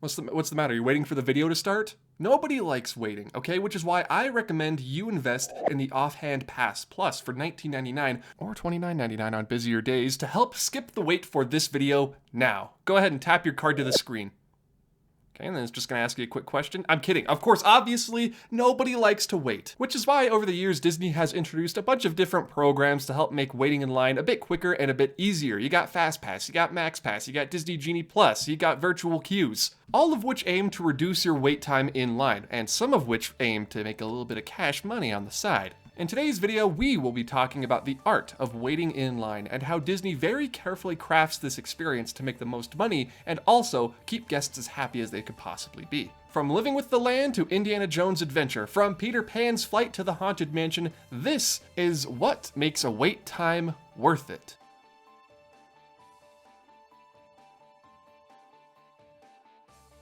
What's the matter? You waiting for the video to start? Nobody likes waiting, okay? Which is why I recommend you invest in the Offhand Pass Plus for $19.99 or $29.99 on busier days to help skip the wait for this video now. Go ahead and tap your card to the screen. Okay, and then it's just gonna ask you a quick question. I'm kidding. Of course, obviously, nobody likes to wait, which is why over the years, Disney has introduced a bunch of different programs to help make waiting in line a bit quicker and a bit easier. You got FastPass, you got MaxPass, you got Disney Genie Plus, you got virtual queues, all of which aim to reduce your wait time in line, and some of which aim to make a little bit of cash money on the side. In today's video, we will be talking about the art of waiting in line and how Disney very carefully crafts this experience to make the most money and also keep guests as happy as they could possibly be. From Living with the Land to Indiana Jones' Adventure, from Peter Pan's flight to the Haunted Mansion, this is what makes a wait time worth it.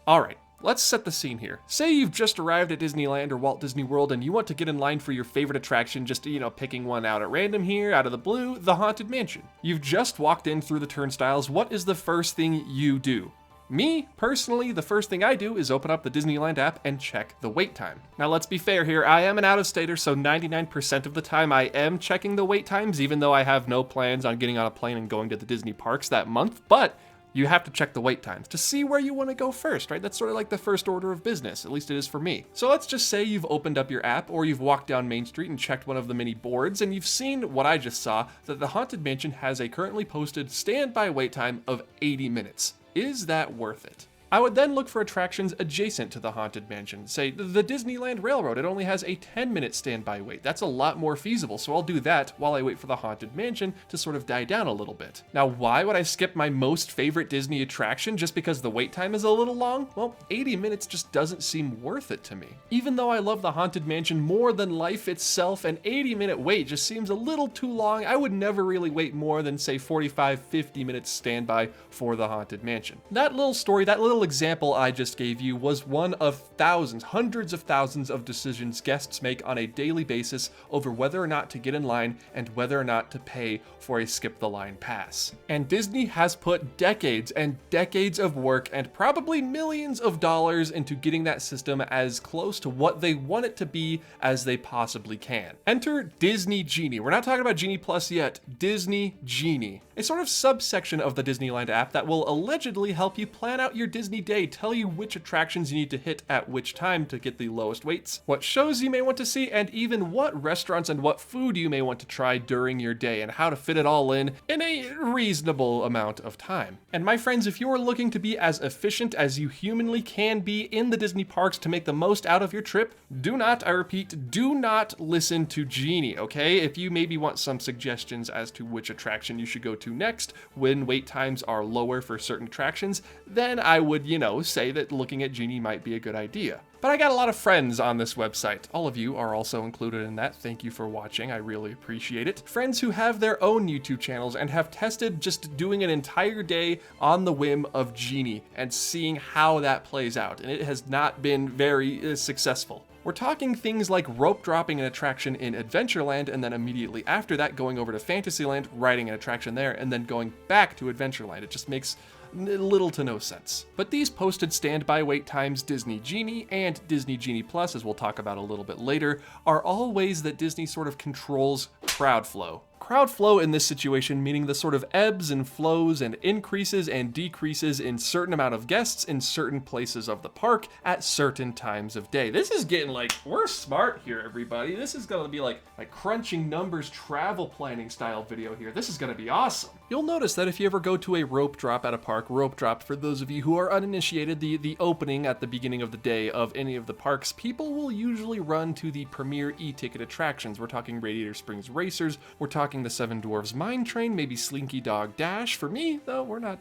All right. Let's set the scene here. Say you've just arrived at Disneyland or Walt Disney World and you want to get in line for your favorite attraction, just, picking one out at random here, out of the blue, the Haunted Mansion. You've just walked in through the turnstiles. What is the first thing you do? Me, personally, the first thing I do is open up the Disneyland app and check the wait time. Now let's be fair here, I am an out-of-stater, so 99% of the time I am checking the wait times, even though I have no plans on getting on a plane and going to the Disney parks that month, but you have to check the wait times to see where you want to go first, right? That's sort of like the first order of business, at least it is for me. So let's just say you've opened up your app or you've walked down Main Street and checked one of the mini boards and you've seen what I just saw, that the Haunted Mansion has a currently posted standby wait time of 80 minutes. Is that worth it? I would then look for attractions adjacent to the Haunted Mansion. Say, the Disneyland Railroad, it only has a 10-minute standby wait. That's a lot more feasible, so I'll do that while I wait for the Haunted Mansion to sort of die down a little bit. Now, why would I skip my most favorite Disney attraction just because the wait time is a little long? Well, 80 minutes just doesn't seem worth it to me. Even though I love the Haunted Mansion more than life itself, an 80-minute wait just seems a little too long. I would never really wait more than, say, 45, 50 minutes standby for the Haunted Mansion. That little story, that little example I just gave you was one of thousands, hundreds of thousands of decisions guests make on a daily basis over whether or not to get in line and whether or not to pay for a skip the line pass. And Disney has put decades and decades of work and probably millions of dollars into getting that system as close to what they want it to be as they possibly can. Enter Disney Genie. We're not talking about Genie Plus yet. Disney Genie, a sort of subsection of the Disneyland app that will allegedly help you plan out your Disney day, tell you which attractions you need to hit at which time to get the lowest waits, what shows you may want to see, and even what restaurants and what food you may want to try during your day, and how to fit it all in a reasonable amount of time. And my friends, if you are looking to be as efficient as you humanly can be in the Disney parks to make the most out of your trip, do not, I repeat, do not listen to Genie, okay? If you maybe want some suggestions as to which attraction you should go to next when wait times are lower for certain attractions, then I would, say that looking at Genie might be a good idea. But I got a lot of friends on this website. All of you are also included in that. Thank you for watching. I really appreciate it. Friends who have their own YouTube channels and have tested just doing an entire day on the whim of Genie and seeing how that plays out. And it has not been very successful. We're talking things like rope dropping an attraction in Adventureland and then immediately after that going over to Fantasyland, riding an attraction there, and then going back to Adventureland. It just makes little to no sense. But these posted standby wait times, Disney Genie and Disney Genie Plus, as we'll talk about a little bit later, are all ways that Disney sort of controls crowd flow. Crowd flow in this situation meaning the sort of ebbs and flows and increases and decreases in certain amount of guests in certain places of the park at certain times of day. This is getting like, we're smart here, everybody. This is gonna be like crunching numbers travel planning style video here. This is gonna be awesome. You'll notice that if you ever go to a rope drop at a park, rope drop, for those of you who are uninitiated, the opening at the beginning of the day of any of the parks, people will usually run to the premier e-ticket attractions. We're talking Radiator Springs Racers, we're talking the Seven Dwarfs Mine Train, maybe Slinky Dog Dash. For me, though, we're not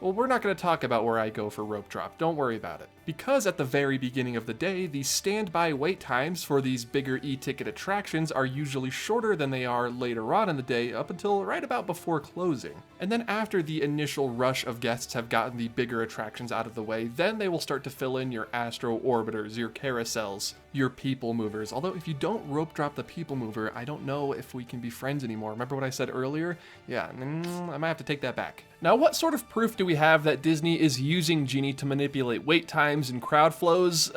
going to talk about where I go for rope drop. Don't worry about it. Because at the very beginning of the day, the standby wait times for these bigger e-ticket attractions are usually shorter than they are later on in the day, up until right about before closing. And then after the initial rush of guests have gotten the bigger attractions out of the way, then they will start to fill in your Astro Orbiters, your carousels, your people movers. Although if you don't rope drop the people mover, I don't know if we can be friends anymore. Remember what I said earlier? Yeah, I might have to take that back. Now, what sort of proof do we have that Disney is using Genie to manipulate wait times and crowd flows?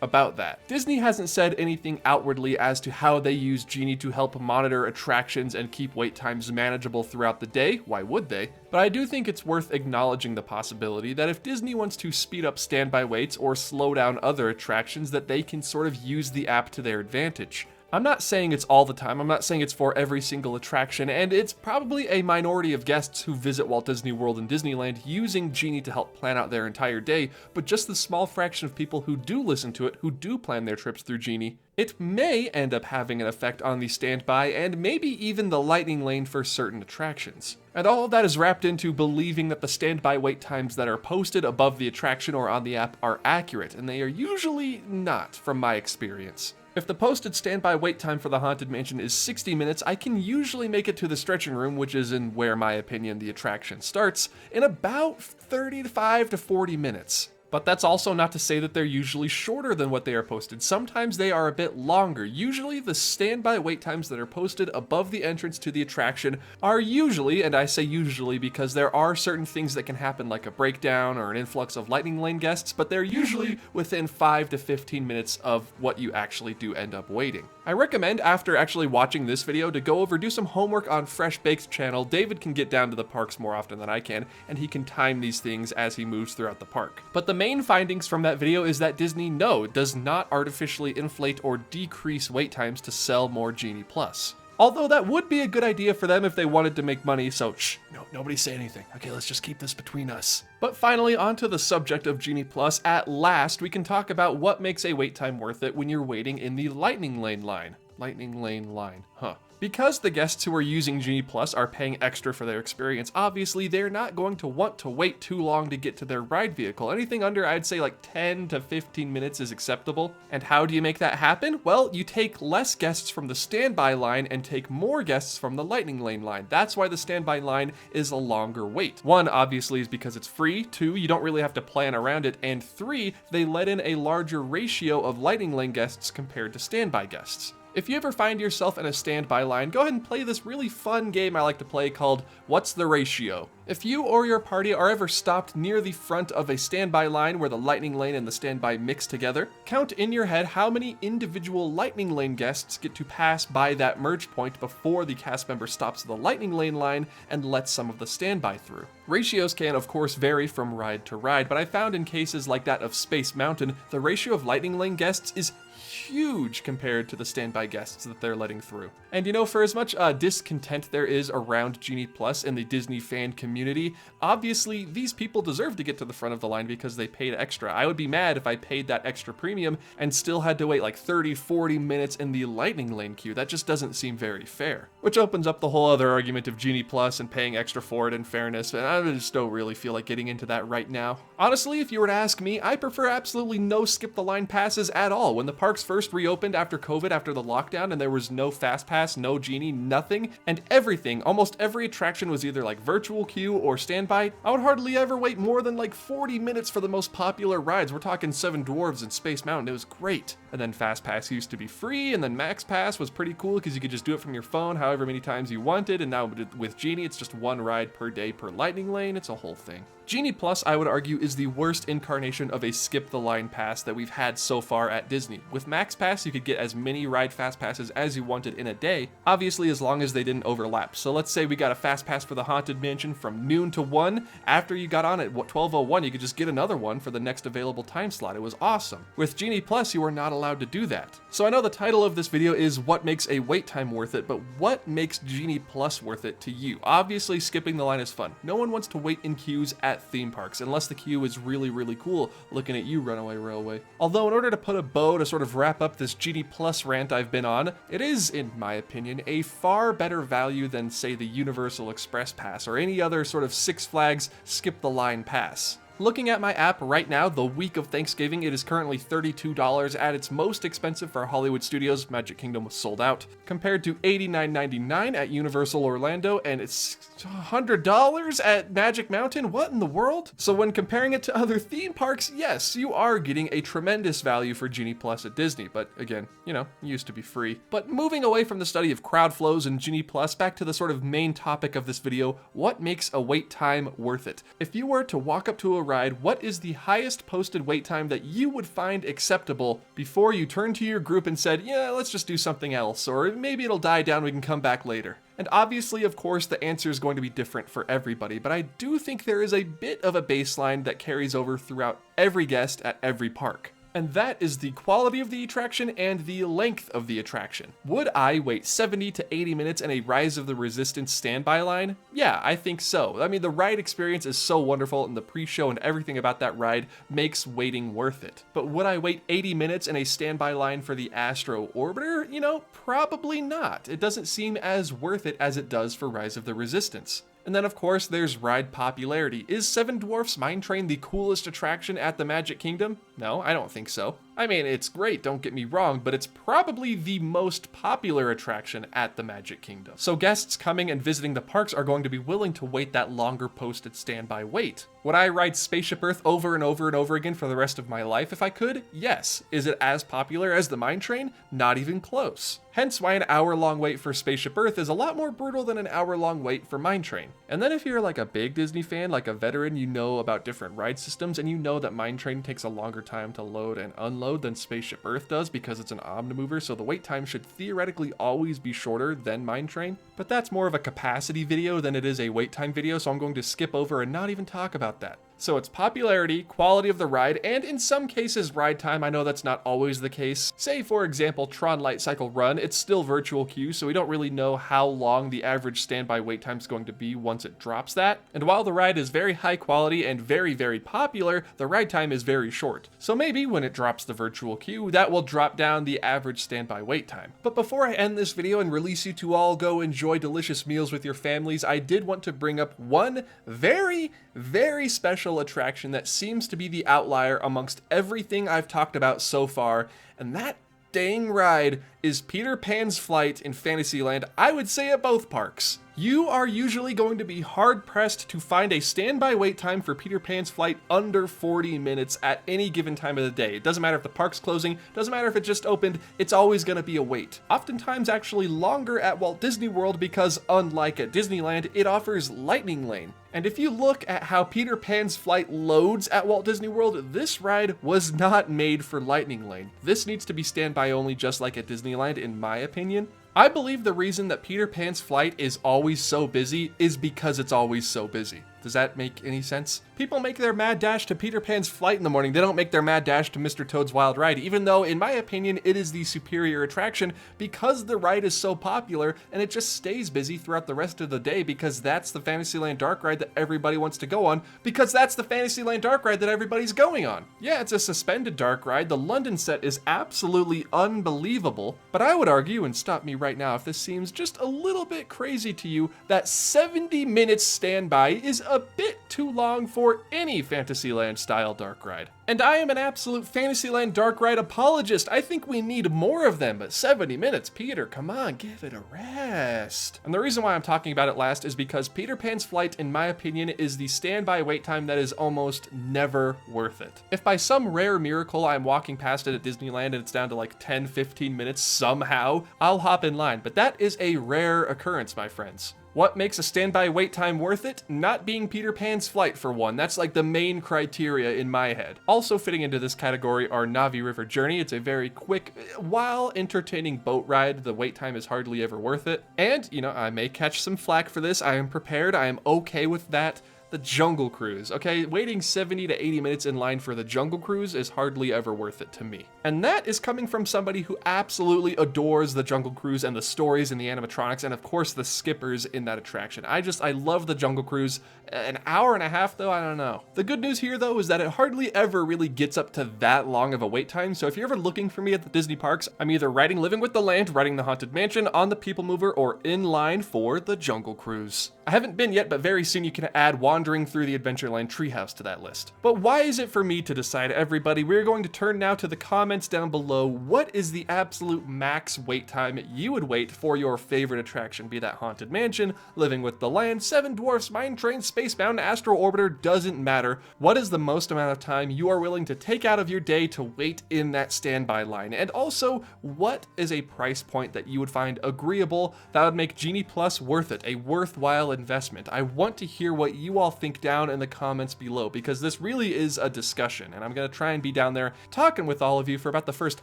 About that. Disney hasn't said anything outwardly as to how they use Genie to help monitor attractions and keep wait times manageable throughout the day. Why would they? But I do think it's worth acknowledging the possibility that if Disney wants to speed up standby waits or slow down other attractions, that they can sort of use the app to their advantage. I'm not saying it's all the time, I'm not saying it's for every single attraction, and it's probably a minority of guests who visit Walt Disney World and Disneyland using Genie to help plan out their entire day, but just the small fraction of people who do listen to it, who do plan their trips through Genie, it may end up having an effect on the standby and maybe even the lightning lane for certain attractions. And all of that is wrapped into believing that the standby wait times that are posted above the attraction or on the app are accurate, and they are usually not, from my experience. If the posted standby wait time for the Haunted Mansion is 60 minutes, I can usually make it to the stretching room, which is in where my opinion the attraction starts, in about 35 to 40 minutes. But that's also not to say that they're usually shorter than what they are posted. Sometimes they are a bit longer. Usually the standby wait times that are posted above the entrance to the attraction are usually, and I say usually because there are certain things that can happen like a breakdown or an influx of lightning lane guests, but they're usually within 5 to 15 minutes of what you actually do end up waiting. I recommend after actually watching this video to go over, do some homework on Fresh Baked's channel. David can get down to the parks more often than I can, and he can time these things as he moves throughout the park. But the main findings from that video is that Disney, no, does not artificially inflate or decrease wait times to sell more Genie Plus. Although that would be a good idea for them if they wanted to make money, so shh, no, nobody say anything. Okay, let's just keep this between us. But finally, onto the subject of Genie Plus, at last we can talk about what makes a wait time worth it when you're waiting in the lightning lane line. Lightning lane line, huh. Because the guests who are using Genie Plus are paying extra for their experience, obviously they're not going to want to wait too long to get to their ride vehicle. Anything under, I'd say, like 10 to 15 minutes is acceptable. And how do you make that happen? Well, you take less guests from the standby line and take more guests from the lightning lane line. That's why the standby line is a longer wait. One, obviously, is because it's free. Two, you don't really have to plan around it. And three, they let in a larger ratio of lightning lane guests compared to standby guests. If you ever find yourself in a standby line, go ahead and play this really fun game I like to play called What's the Ratio? If you or your party are ever stopped near the front of a standby line where the lightning lane and the standby mix together, count in your head how many individual lightning lane guests get to pass by that merge point before the cast member stops the lightning lane line and lets some of the standby through. Ratios can, of course, vary from ride to ride, but I found in cases like that of Space Mountain, the ratio of lightning lane guests is huge compared to the standby guests that they're letting through. And you know, for as much discontent there is around Genie Plus in the Disney fan community, obviously these people deserve to get to the front of the line because they paid extra. I would be mad if I paid that extra premium and still had to wait like 30, 40 minutes in the lightning lane queue. That just doesn't seem very fair. Which opens up the whole other argument of Genie Plus and paying extra for it and fairness, and I just don't really feel like getting into that right now. Honestly, if you were to ask me, I prefer absolutely no skip the line passes at all. When the parks first reopened after COVID, after the lockdown, and there was no fast pass, no Genie, nothing, and everything, almost every attraction was either like virtual queue or standby, I would hardly ever wait more than like 40 minutes for the most popular rides. We're talking Seven Dwarfs and Space Mountain. It was great. And then Fast Pass used to be free, and then Max Pass was pretty cool because you could just do it from your phone however many times you wanted, and now with Genie, it's just one ride per day per lightning lane. It's a whole thing. Genie Plus, I would argue, is the worst incarnation of a skip the line pass that we've had so far at Disney. With Max Pass, you could get as many ride fast passes as you wanted in a day, obviously as long as they didn't overlap. So let's say we got a fast pass for the Haunted Mansion from noon to 1. After you got on at 12:01, you could just get another one for the next available time slot. It was awesome. With Genie Plus, you are not allowed to do that. So I know the title of this video is what makes a wait time worth it, but what makes Genie Plus worth it to you? Obviously, skipping the line is fun. No one wants to wait in queues at theme parks, unless the queue is really, really cool, looking at you, Runaway Railway. Although, in order to put a bow to sort of wrap up this Genie Plus rant I've been on, it is, in my opinion, a far better value than, say, the Universal Express Pass or any other sort of Six Flags skip the line pass. Looking at my app right now, the week of Thanksgiving, it is currently $32 at its most expensive for Hollywood Studios. Magic Kingdom was sold out, compared to $89.99 at Universal Orlando, and it's $100 at Magic Mountain. What in the world? So when comparing it to other theme parks, yes, you are getting a tremendous value for Genie Plus at Disney, but again, you know, it used to be free. But moving away from the study of crowd flows and Genie Plus, back to the sort of main topic of this video, what makes a wait time worth it? If you were to walk up to a ride, what is the highest posted wait time that you would find acceptable before you turn to your group and said, yeah, let's just do something else, or maybe it'll die down, we can come back later? And obviously, of course, the answer is going to be different for everybody, but I do think there is a bit of a baseline that carries over throughout every guest at every park. And that is the quality of the attraction and the length of the attraction. Would I wait 70 to 80 minutes in a Rise of the Resistance standby line? Yeah, I think so. I mean, the ride experience is so wonderful, and the pre-show and everything about that ride makes waiting worth it. But would I wait 80 minutes in a standby line for the Astro Orbiter? You know, probably not. It doesn't seem as worth it as it does for Rise of the Resistance. And then, of course, there's ride popularity. Is Seven Dwarfs Mine Train the coolest attraction at the Magic Kingdom? No, I don't think so. I mean, it's great, don't get me wrong, but it's probably the most popular attraction at the Magic Kingdom. So guests coming and visiting the parks are going to be willing to wait that longer posted standby wait. Would I ride Spaceship Earth over and over and over again for the rest of my life if I could? Yes. Is it as popular as the Mine Train? Not even close. Hence why an hour-long wait for Spaceship Earth is a lot more brutal than an hour-long wait for Mine Train. And then if you're like a big Disney fan, like a veteran, you know about different ride systems, and you know that Mine Train takes a longer time to load and unload than Spaceship Earth does because it's an Omnimover, so the wait time should theoretically always be shorter than Mine Train. But that's more of a capacity video than it is a wait time video, so I'm going to skip over and not even talk about that. So it's popularity, quality of the ride, and in some cases ride time. I know that's not always the case. Say, for example, Tron Light Cycle Run, it's still virtual queue, so we don't really know how long the average standby wait time is going to be once it drops that. And while the ride is very high quality and very, very popular, the ride time is very short. So maybe when it drops the virtual queue, that will drop down the average standby wait time. But before I end this video and release you to all go enjoy delicious meals with your families, I did want to bring up one very, very special attraction that seems to be the outlier amongst everything I've talked about so far, and that dang ride is Peter Pan's Flight in Fantasyland, I would say at both parks. You are usually going to be hard-pressed to find a standby wait time for Peter Pan's Flight under 40 minutes at any given time of the day. It doesn't matter if the park's closing, doesn't matter if it just opened, it's always going to be a wait. Oftentimes actually longer at Walt Disney World because, unlike at Disneyland, it offers Lightning Lane. And if you look at how Peter Pan's Flight loads at Walt Disney World, this ride was not made for Lightning Lane. This needs to be standby only, just like at Disneyland, in my opinion. I believe the reason that Peter Pan's Flight is always so busy is because it's always so busy. Does that make any sense? People make their mad dash to Peter Pan's Flight in the morning. They don't make their mad dash to Mr. Toad's Wild Ride, even though, in my opinion, it is the superior attraction because the ride is so popular and it just stays busy throughout the rest of the day because that's the Fantasyland Dark Ride that everybody wants to go on because that's the Fantasyland Dark Ride that everybody's going on. Yeah, it's a suspended dark ride. The London set is absolutely unbelievable, but I would argue, and stop me right now if this seems just a little bit crazy to you, that 70 minutes standby is a bit too long for any Fantasyland style dark ride. And I am an absolute Fantasyland dark ride apologist. I think we need more of them, but 70 minutes, Peter, come on, give it a rest. And the reason why I'm talking about it last is because Peter Pan's Flight, in my opinion, is the standby wait time that is almost never worth it. If by some rare miracle I'm walking past it at Disneyland and it's down to like 10-15 minutes somehow, I'll hop in line, but that is a rare occurrence, my friends. What makes a standby wait time worth it? Not being Peter Pan's Flight, for one. That's like the main criteria in my head. Also fitting into this category are Navi River Journey. It's a very quick, while entertaining boat ride. The wait time is hardly ever worth it. And, you know, I may catch some flack for this. I am prepared. I am okay with that. The Jungle Cruise, okay? Waiting 70 to 80 minutes in line for the Jungle Cruise is hardly ever worth it to me. And that is coming from somebody who absolutely adores the Jungle Cruise and the stories and the animatronics and of course the skippers in that attraction. I love the Jungle Cruise. An hour and a half though, I don't know. The good news here though is that it hardly ever really gets up to that long of a wait time, so if you're ever looking for me at the Disney parks, I'm either riding Living with the Land, riding the Haunted Mansion, on the People Mover, or in line for the Jungle Cruise. I haven't been yet, but very soon you can add wandering through the Adventureland treehouse to that list. But why is it for me to decide, everybody? We're going to turn now to the comments down below. What is the absolute max wait time you would wait for your favorite attraction? Be that Haunted Mansion, Living with the Land, Seven Dwarfs Mine Train, Spacebound, Astro Orbiter, doesn't matter. What is the most amount of time you are willing to take out of your day to wait in that standby line? And also, what is a price point that you would find agreeable that would make Genie Plus worth it, a worthwhile investment? I want to hear what you all think down in the comments below, because this really is a discussion, and I'm going to try and be down there talking with all of you for about the first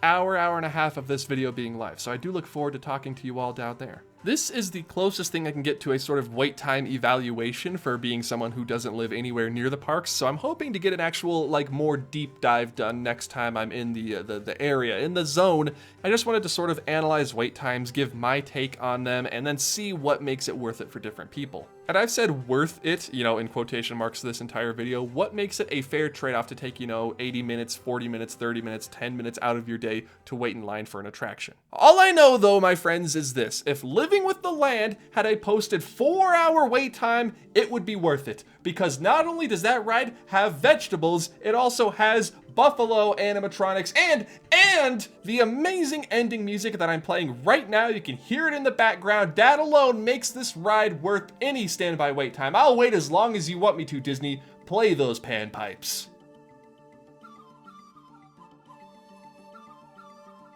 hour and a half of this video being live, so I do look forward to talking to you all down there. This is the closest thing I can get to a sort of wait time evaluation for being someone who doesn't live anywhere near the parks, so I'm hoping to get an actual, like, more deep dive done next time I'm in the area, in the zone. I just wanted to sort of analyze wait times, give my take on them, and then see what makes it worth it for different people. And I've said worth it, you know, in quotation marks this entire video. What makes it a fair trade-off to take, you know, 80 minutes, 40 minutes, 30 minutes, 10 minutes out of your day to wait in line for an attraction? All I know, though, my friends, is this. If Living with the Land had a posted 4-hour wait time, it would be worth it. Because not only does that ride have vegetables, it also has buffalo animatronics and the amazing ending music that I'm playing right now. You can hear it in the background. That alone makes this ride worth any standby wait time. I'll wait as long as you want me to, Disney. Play those panpipes.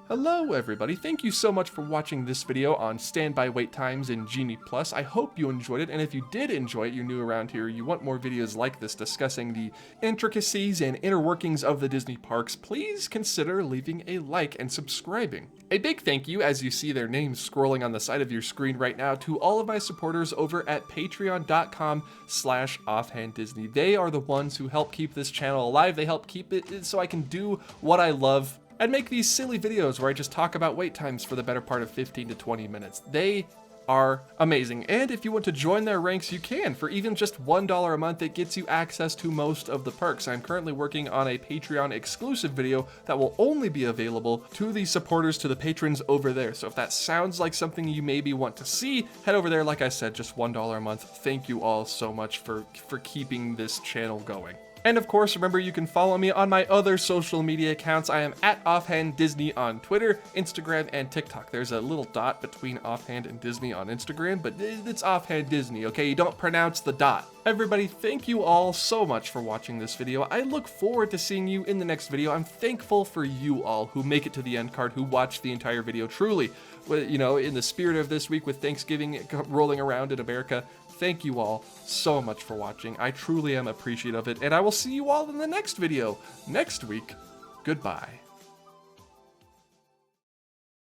Hello everybody, thank you so much for watching this video on standby wait times in Genie Plus. I hope you enjoyed it, and if you did enjoy it, you're new around here, you want more videos like this discussing the intricacies and inner workings of the Disney parks, please consider leaving a like and subscribing. A big thank you, as you see their names scrolling on the side of your screen right now, to all of my supporters over at patreon.com/offhanddisney. They are the ones who help keep this channel alive. They help keep it so I can do what I love and make these silly videos where I just talk about wait times for the better part of 15 to 20 minutes. They are amazing, and if you want to join their ranks, you can. For even just $1 a month, it gets you access to most of the perks. I'm currently working on a Patreon exclusive video that will only be available to the supporters, to the patrons over there. So if that sounds like something you maybe want to see, head over there. Like I said, just $1 a month. Thank you all so much for keeping this channel going. And of course, remember, you can follow me on my other social media accounts. I am at Offhand Disney on Twitter, Instagram, and TikTok. There's a little dot between Offhand and Disney on Instagram, but it's Offhand Disney, okay? You don't pronounce the dot. Everybody, thank you all so much for watching this video. I look forward to seeing you in the next video. I'm thankful for you all who make it to the end card, who watch the entire video. Truly, you know, in the spirit of this week with Thanksgiving rolling around in America, thank you all so much for watching. I truly am appreciative of it, and I will see you all in the next video next week. Goodbye.